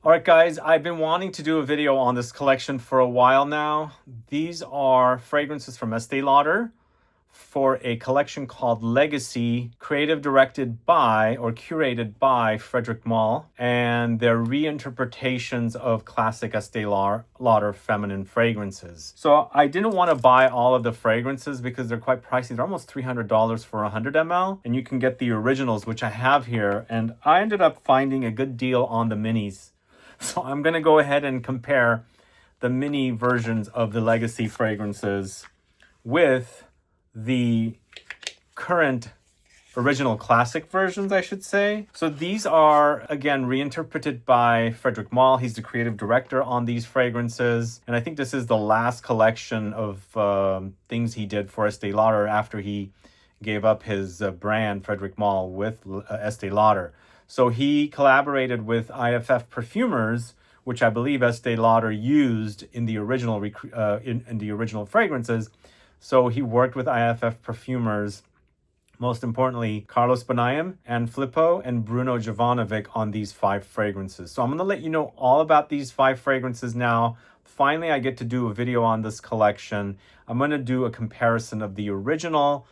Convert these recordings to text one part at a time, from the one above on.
All right, guys, I've been wanting to do a video on this collection for a while now. These are fragrances from Estee Lauder for a collection called Legacy, creative directed by or curated by Frédéric Malle, and they're reinterpretations of classic Estee Lauder feminine fragrances. So I didn't want to buy all of the fragrances because they're quite pricey. They're almost $300 for 100 ml, and you can get the originals, which I have here, and I ended up finding a good deal on the minis. So I'm going to go ahead and compare the mini versions of the Legacy fragrances with the current original classic versions, I should say. So these are, again, reinterpreted by Frédéric Malle. He's the creative director on these fragrances. And I think this is the last collection of things he did for Estee Lauder after he gave up his brand, Frédéric Malle, with Estee Lauder. So he collaborated with IFF perfumers, which I believe Estee Lauder used in the original in the original fragrances. So he worked with IFF perfumers, most importantly, Carlos Benaim and Flipo and Bruno Jovanovic on these 5 fragrances. So I'm going to let you know all about these 5 fragrances now. Finally, I get to do a video on this collection. I'm going to do a comparison of the original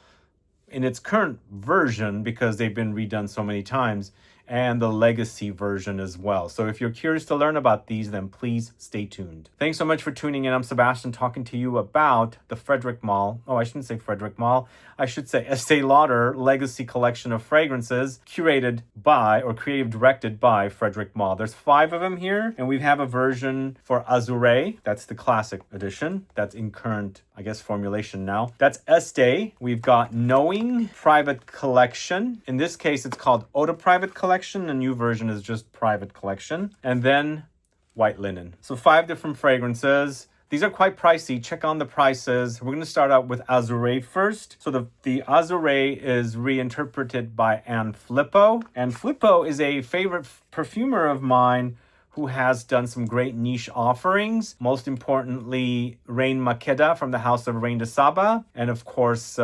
in its current version, because they've been redone so many times, and the Legacy version as well. So if you're curious to learn about these, then please stay tuned. Thanks so much for tuning in. I'm Sebastian, talking to you about the Frédéric Malle. Oh, I shouldn't say Frédéric Malle. I should say Estee Lauder Legacy Collection of fragrances, curated by or creative directed by Frédéric Malle. There's 5 of them here, and we have a version for Azuree. That's the classic edition. That's in current, I guess, formulation now. That's Estee. We've got Knowing Private Collection. In this case, it's called Eau de Private Collection. The new version is just Private Collection. And then White Linen. So 5 different fragrances. These are quite pricey. Check on the prices. We're going to start out with Azuree first. So the Azuree is reinterpreted by Flipo. And Flipo is a favorite perfumer of mine who has done some great niche offerings. Most importantly, Reine Makeda from the House of Reine de Saba. And of course,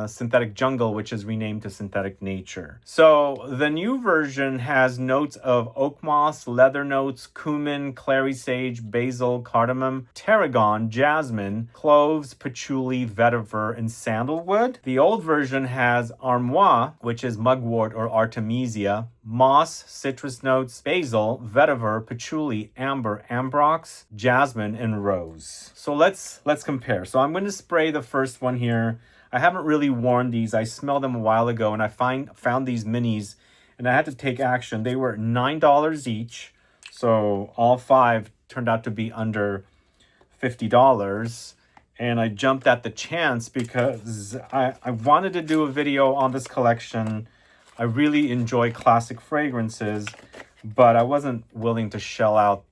Synthetic Jungle, which is renamed to Synthetic Nature. So the new version has notes of oak moss, leather notes, cumin, clary sage, basil, cardamom, tarragon, jasmine, cloves, patchouli, vetiver, and sandalwood. The old version has armoise, which is mugwort or artemisia, moss, citrus notes, basil, vetiver, patchouli, amber, ambrox, jasmine, and rose. So let's compare. So I'm going to spray the first one here. I haven't really worn these. I smelled them a while ago, and I found these minis, and I had to take action. They were $9 each, so all 5 turned out to be under $50. And I jumped at the chance because I wanted to do a video on this collection. I really enjoy classic fragrances, but I wasn't willing to shell out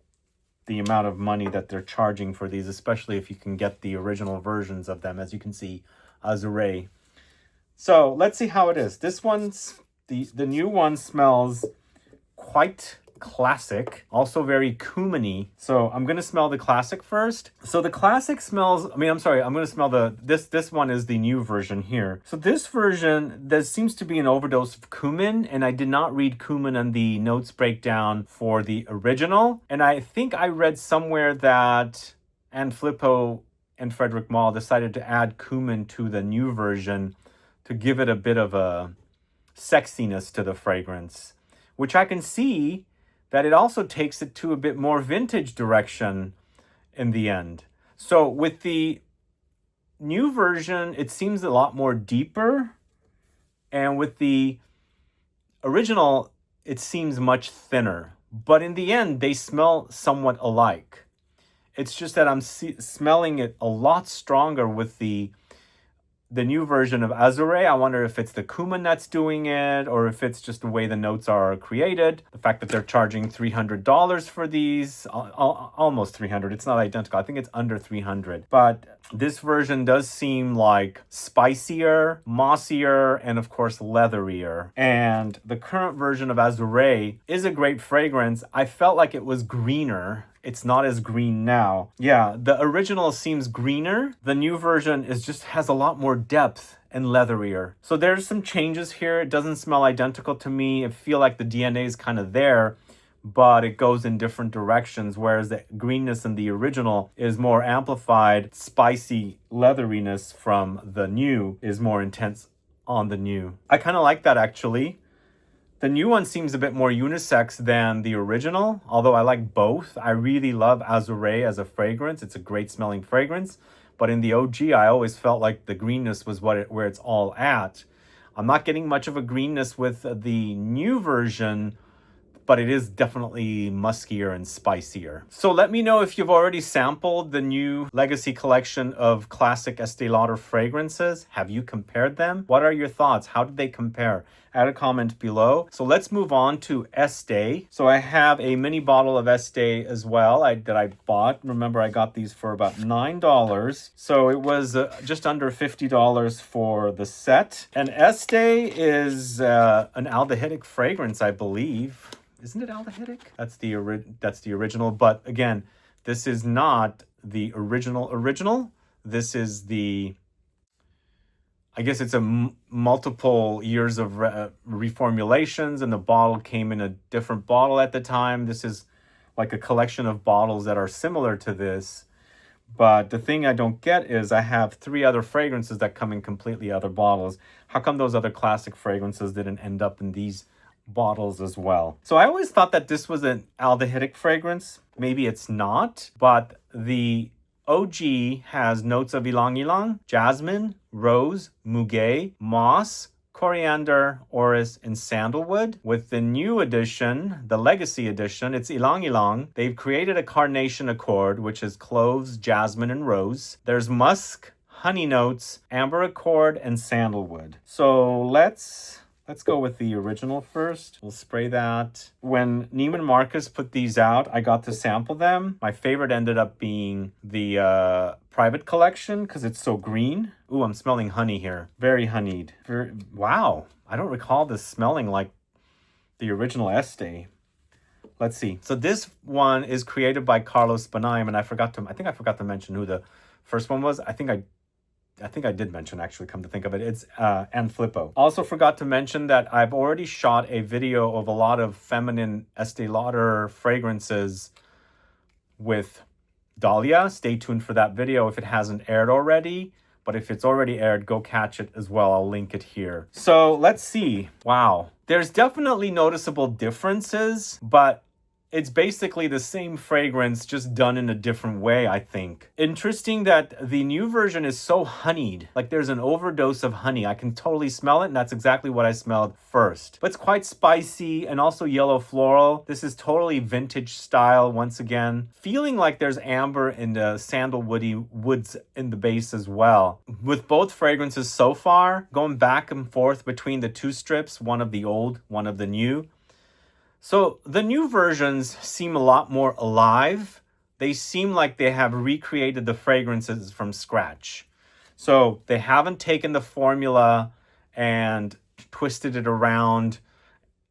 the amount of money that they're charging for these, especially if you can get the original versions of them, as you can see, Azuree. So let's see how it is. This one's, the new one smells quite classic, also very cumin-y. So I'm going to smell the classic first. So the classic smells, I'm going to smell this one is the new version here. So this version, there seems to be an overdose of cumin, and I did not read cumin on the notes breakdown for the original. And I think I read somewhere that Flipo and Frédéric Malle decided to add cumin to the new version to give it a bit of a sexiness to the fragrance, which I can see that it also takes it to a bit more vintage direction in the end. So with the new version, it seems a lot more deeper. And with the original, it seems much thinner. But in the end, they smell somewhat alike. It's just that I'm smelling it a lot stronger with the new version of Azuree. I wonder if it's the cumin that's doing it, or if it's just the way the notes are created. The fact that they're charging $300 for these, almost $300. It's not identical. I think it's under $300. But this version does seem like spicier, mossier, and of course leatherier. And the current version of Azuree is a great fragrance. I felt like it was greener. It's not as green now. Yeah, the original seems greener. The new version has a lot more depth and leatherier. So there's some changes here. It doesn't smell identical to me. I feel like the DNA is kind of there, but it goes in different directions, whereas the greenness in the original is more amplified. Spicy leatheriness from the new is more intense on the new. I kind of like that, actually. The new one seems a bit more unisex than the original, although I like both. I really love Azuree as a fragrance. It's a great smelling fragrance. But in the OG, I always felt like the greenness was where it's all at. I'm not getting much of a greenness with the new version, but it is definitely muskier and spicier. So let me know if you've already sampled the new Legacy collection of classic Estee Lauder fragrances. Have you compared them? What are your thoughts? How did they compare? Add a comment below. So let's move on to Estee. So I have a mini bottle of Estee as well that I bought. Remember, I got these for about $9. So it was just under $50 for the set. And Estee is an aldehydic fragrance, I believe. Isn't it aldehydic? That's the original. But again, this is not the original. This is the, I guess it's a multiple years of reformulations, and the bottle came in a different bottle at the time. This is like a collection of bottles that are similar to this. But the thing I don't get is I have 3 other fragrances that come in completely other bottles. How come those other classic fragrances didn't end up in these bottles as well? So I always thought that this was an aldehydic fragrance. Maybe it's not, but the OG has notes of ylang ylang, jasmine, rose, muguet, moss, coriander, orris, and sandalwood. With the new edition, the Legacy edition, it's ylang ylang. They've created a carnation accord, which is cloves, jasmine, and rose. There's musk, honey notes, amber accord, and sandalwood. So let's go with the original first. We'll spray that. When Neiman Marcus put these out, I got to sample them. My favorite ended up being the private collection because it's so green. Ooh, I'm smelling honey here. Very honeyed. Wow. I don't recall this smelling like the original Estee. Let's see. So this one is created by Carlos Benaim, and I think I forgot to mention who the first one was. I think I did mention, actually, come to think of it. It's and Flipo. Also forgot to mention that I've already shot a video of a lot of feminine Estee Lauder fragrances with Dahlia. Stay tuned for that video if it hasn't aired already. But if it's already aired, go catch it as well. I'll link it here. So let's see. Wow. There's definitely noticeable differences, but it's basically the same fragrance, just done in a different way, I think. Interesting that the new version is so honeyed. Like there's an overdose of honey. I can totally smell it, and that's exactly what I smelled first. But it's quite spicy and also yellow floral. This is totally vintage style once again. Feeling like there's amber and sandalwoody woods in the base as well. With both fragrances so far, going back and forth between the 2 strips, one of the old, one of the new. So the new versions seem a lot more alive. They seem like they have recreated the fragrances from scratch. So they haven't taken the formula and twisted it around.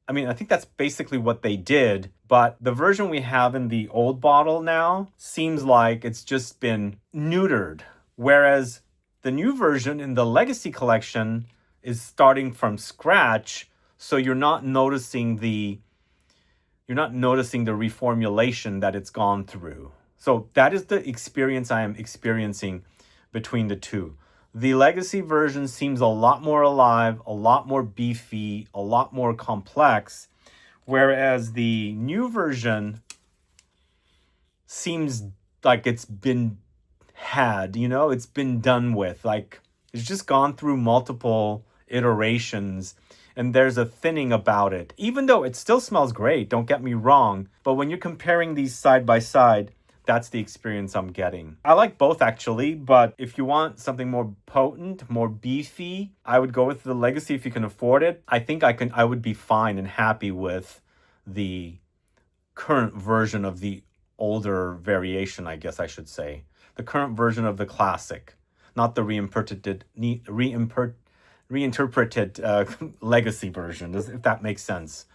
I mean, I think that's basically what they did. But the version we have in the old bottle now seems like it's just been neutered. Whereas the new version in the Legacy collection is starting from scratch. So you're not noticing the reformulation that it's gone through. So that is the experience I am experiencing between the two. The Legacy version seems a lot more alive, a lot more beefy, a lot more complex, whereas the new version seems like it's been it's been done with. Like it's just gone through multiple iterations. And there's a thinning about it, even though it still smells great, don't get me wrong. But when you're comparing these side by side, that's the experience I'm getting. I like both actually, but if you want something more potent, more beefy, I would go with the Legacy if you can afford it. I think I would be fine and happy with the current version of the older variation, I guess I should say. The current version of the classic, not the reinterpreted Legacy version, if that makes sense.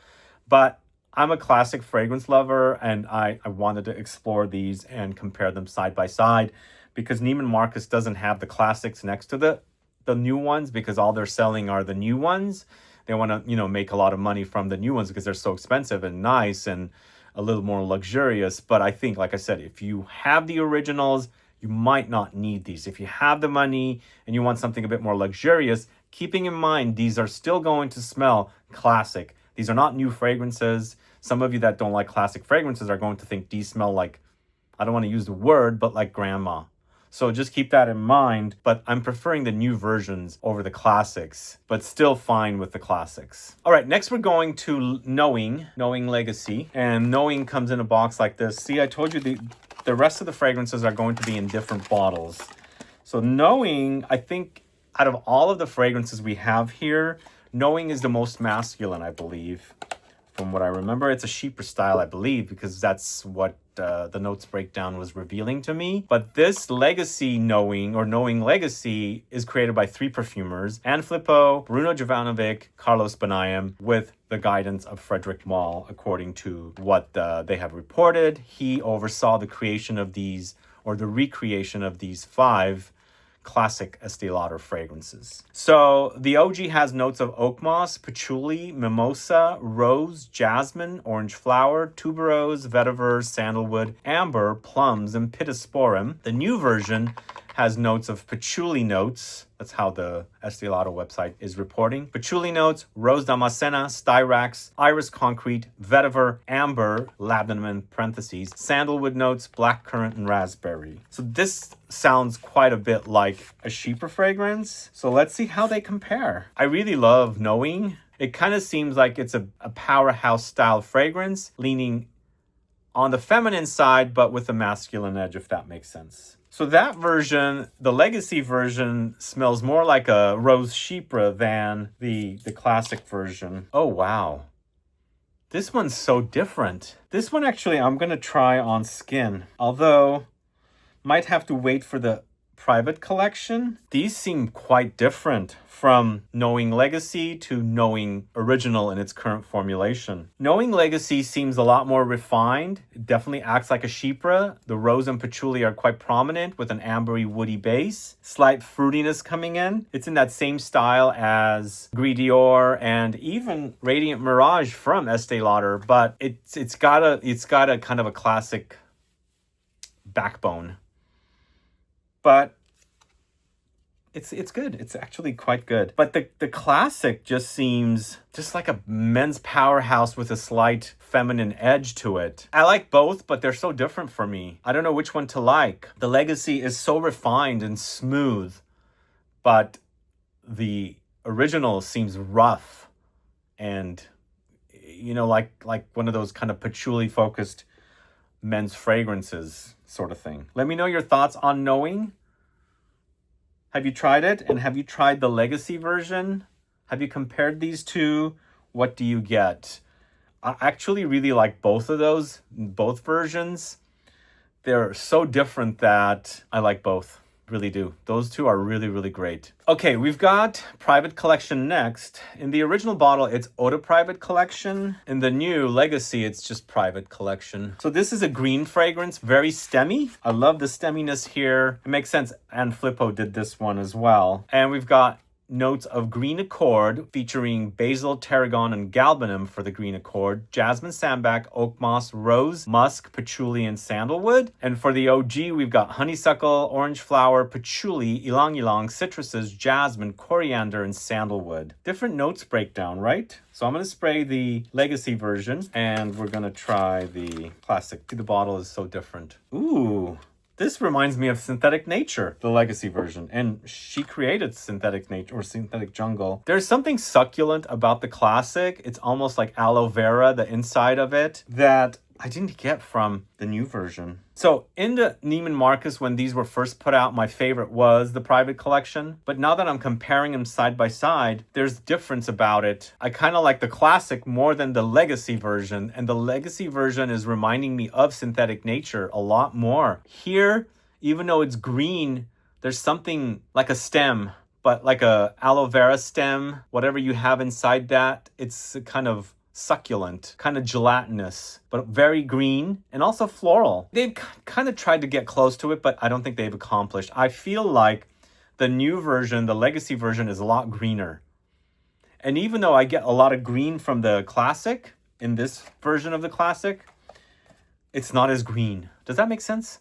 But I'm a classic fragrance lover, and I wanted to explore these and compare them side by side because Neiman Marcus doesn't have the classics next to the new ones because all they're selling are the new ones. They want to, make a lot of money from the new ones because they're so expensive and nice and a little more luxurious. But I think, like I said, if you have the originals, you might not need these. If you have the money and you want something a bit more luxurious, keeping in mind these are still going to smell classic. These are not new fragrances. Some of you that don't like classic fragrances are going to think these smell like, I don't want to use the word, but like grandma. So just keep that in mind. But I'm preferring the new versions over the classics, but still fine with the classics. All right, next we're going to Knowing Legacy. And Knowing comes in a box like this. See, I told you the rest of the fragrances are going to be in different bottles. So Knowing, I think out of all of the fragrances we have here, Knowing is the most masculine, I believe. From what I remember, it's a Chypre style, I believe, because that's what the notes breakdown was revealing to me. But this Legacy Knowing, or Knowing Legacy, is created by 3 perfumers, Anne Flipo, Bruno Jovanovic, Carlos Benaim, with the guidance of Frédéric Malle, according to what they have reported. He oversaw the creation of these, or the recreation of these 5 classic Estee Lauder fragrances. So the OG has notes of oak moss, patchouli, mimosa, rose, jasmine, orange flower, tuberose, vetiver, sandalwood, amber, plums, and pittosporum. The new version has notes of patchouli notes. That's how the Estee Lauder website is reporting. Patchouli notes, rose damascena, styrax, iris concrete, vetiver, amber, labdanum in parentheses, sandalwood notes, blackcurrant, and raspberry. So this sounds quite a bit like a Chypre fragrance. So let's see how they compare. I really love Knowing. It kind of seems like it's a powerhouse style fragrance, leaning on the feminine side, but with a masculine edge, if that makes sense. So that version, the Legacy version, smells more like a Rose Chypre than the classic version. Oh, wow. This one's so different. This one, actually, I'm going to try on skin. Although, might have to wait for the private collection. These seem quite different from Knowing Legacy to Knowing Original in its current formulation. Knowing Legacy seems a lot more refined. It definitely acts like a Chypre. The rose and patchouli are quite prominent with an ambery woody base. Slight fruitiness coming in. It's in that same style as Gris Dior and even Radiant Mirage from Estee Lauder, but it's got a kind of a classic backbone. But it's good. It's actually quite good. But the classic just seems just like a men's powerhouse with a slight feminine edge to it. I like both, but they're so different for me. I don't know which one to like. The Legacy is so refined and smooth, but the original seems rough and, you know, like one of those kind of patchouli focused men's fragrances sort of thing. Let me know your thoughts on Knowing. Have you tried it? And have you tried the Legacy version? Have you compared these two? What do you get? I actually really like both of those, both versions. They're so different that I like both. Really do. Those two are really, really great. Okay, we've got Private Collection next. In the original bottle, it's Eau de Private Collection. In the new Legacy, it's just Private Collection. So this is a green fragrance, very stemmy. I love the stemminess here. It makes sense. And Flipo did this one as well. And we've got notes of green accord featuring basil, tarragon, and galbanum for the green accord, jasmine, sambac, oak moss, rose, musk, patchouli, and sandalwood. And for the OG, we've got honeysuckle, orange flower, patchouli, ylang ylang, citruses, jasmine, coriander, and sandalwood. Different notes breakdown, right? So I'm going to spray the Legacy version and we're going to try the classic. The bottle is so different. Ooh. This reminds me of Synthetic Nature, the Legacy version, and she created Synthetic Nature or Synthetic Jungle. There's something succulent about the classic. It's almost like aloe vera, the inside of it, that I didn't get from the new version. So in the Neiman Marcus, when these were first put out, my favorite was the Private Collection. But now that I'm comparing them side by side, there's difference about it. I kind of like the classic more than the Legacy version. And the Legacy version is reminding me of Synthetic Nature a lot more. Here, even though it's green, there's something like a stem, but like a aloe vera stem, whatever you have inside that, it's kind of succulent, kind of gelatinous, but very green and also floral. They've kind of tried to get close to it, but I don't think they've accomplished. I feel like the new version, the Legacy version, is a lot greener. And even though I get a lot of green from the classic, in this version of the classic, it's not as green. Does that make sense?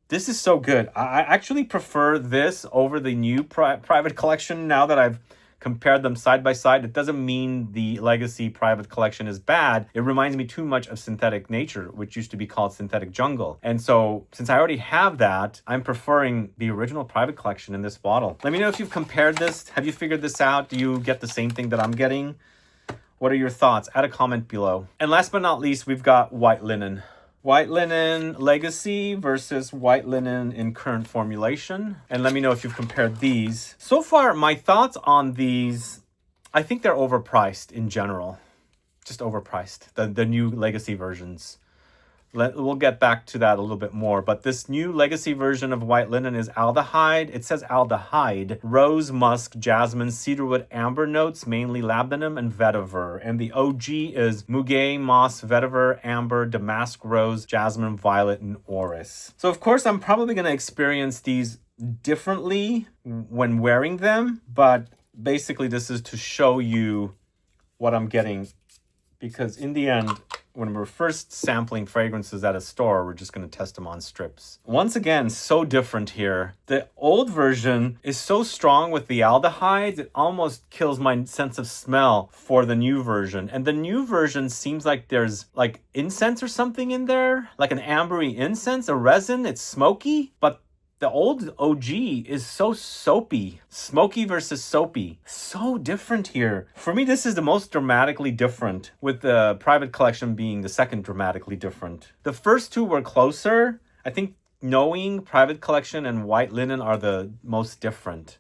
This is so good. I actually prefer this over the new private collection now that I've compared them side by side. It doesn't mean the Legacy private collection is bad. It reminds me too much of Synthetic Nature, which used to be called Synthetic Jungle. And so since I already have that, I'm preferring the original private collection in this bottle. Let me know if you've compared this. Have you figured this out? Do you get the same thing that I'm getting? What are your thoughts? Add a comment below. And last but not least, we've got White Linen. White Linen Legacy versus White Linen in current formulation. And let me know if you've compared these. So far, my thoughts on these, I think they're overpriced in general. Just overpriced, the new Legacy versions. We'll get back to that a little bit more. But this new Legacy version of White Linen is aldehyde. It says aldehyde, rose, musk, jasmine, cedarwood, amber notes, mainly labdanum and vetiver. And the OG is muguet, moss, vetiver, amber, damask rose, jasmine, violet, and orris. So of course, I'm probably going to experience these differently when wearing them. But basically, this is to show you what I'm getting. Because in the end, when we're first sampling fragrances at a store, we're just going to test them on strips. Once again, so different here. The old version is so strong with the aldehydes, it almost kills my sense of smell for the new version. And the new version seems like there's like incense or something in there, like an ambery incense, a resin. It's smoky, but the old OG is so soapy. Smoky versus soapy. So different here. For me, this is the most dramatically different, with the private collection being the second dramatically different. The first two were closer. I think Knowing, private collection, and White Linen are the most different.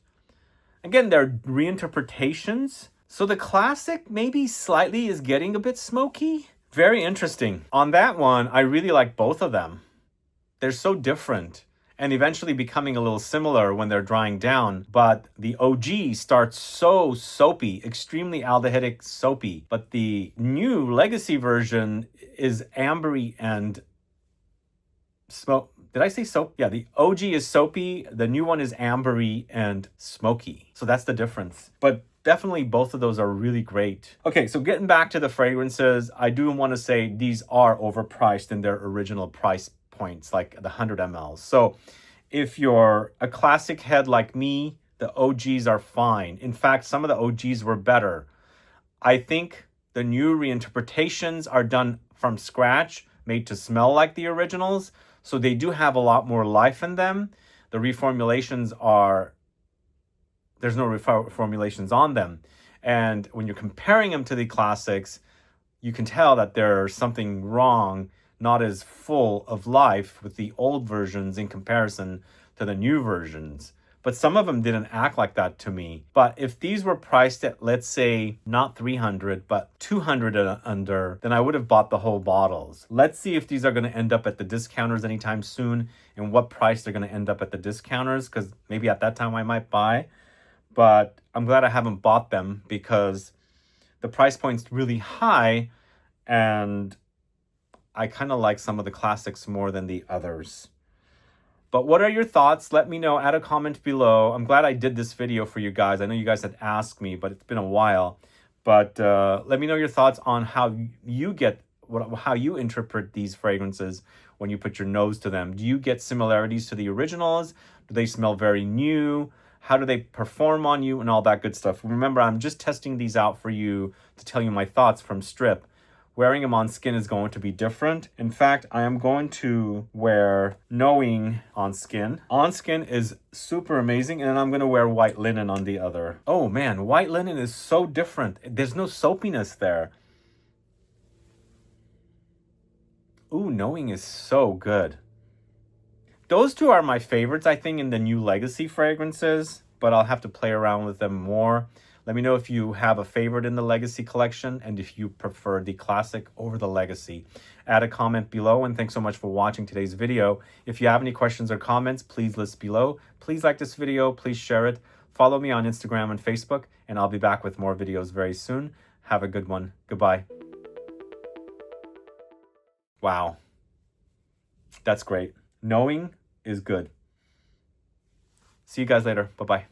Again, they're reinterpretations. So the classic maybe slightly is getting a bit smoky. Very interesting. On that one, I really like both of them. They're so different. And eventually becoming a little similar when they're drying down. But the OG starts so soapy, extremely aldehydic soapy. But the new Legacy version is ambery and smoke. Did I say soap? Yeah, the OG is soapy. The new one is ambery and smoky. So that's the difference. But definitely both of those are really great. Okay, so getting back to the fragrances, I do want to say these are overpriced in their original price points, like the 100 ml. So if you're a classic head like me, the OGs are fine. In fact, some of the OGs were better. I think the new reinterpretations are done from scratch, made to smell like the originals. So they do have a lot more life in them. The reformulations are, there's no reformulations on them. And when you're comparing them to the classics, you can tell that there's something wrong, not as full of life with the old versions in comparison to the new versions. But some of them didn't act like that to me. But if these were priced at, let's say, not 300, but 200 and under, then I would have bought the whole bottles. Let's see if these are going to end up at the discounters anytime soon and what price they're going to end up at the discounters, because maybe at that time I might buy. But I'm glad I haven't bought them because the price point's really high and I kind of like some of the classics more than the others. But what are your thoughts? Let me know. Add a comment below. I'm glad I did this video for you guys. I know you guys had asked me, but it's been a while. But let me know your thoughts on how you how you interpret these fragrances when you put your nose to them. Do you get similarities to the originals? Do they smell very new? How do they perform on you and all that good stuff? Remember, I'm just testing these out for you to tell you my thoughts from strip. Wearing them on skin is going to be different. In fact, I am going to wear Knowing on skin. On skin is super amazing, and then I'm going to wear White Linen on the other. Oh man, White Linen is so different. There's no soapiness there. Ooh, Knowing is so good. Those two are my favorites, I think, in the new Legacy fragrances, but I'll have to play around with them more. Let me know if you have a favorite in the Legacy collection and if you prefer the classic over the Legacy. Add a comment below, and thanks so much for watching today's video. If you have any questions or comments, please list below. Please like this video, please share it. Follow me on Instagram and Facebook, and I'll be back with more videos very soon. Have a good one. Goodbye. Wow. That's great. Knowing is good. See you guys later. Bye-bye.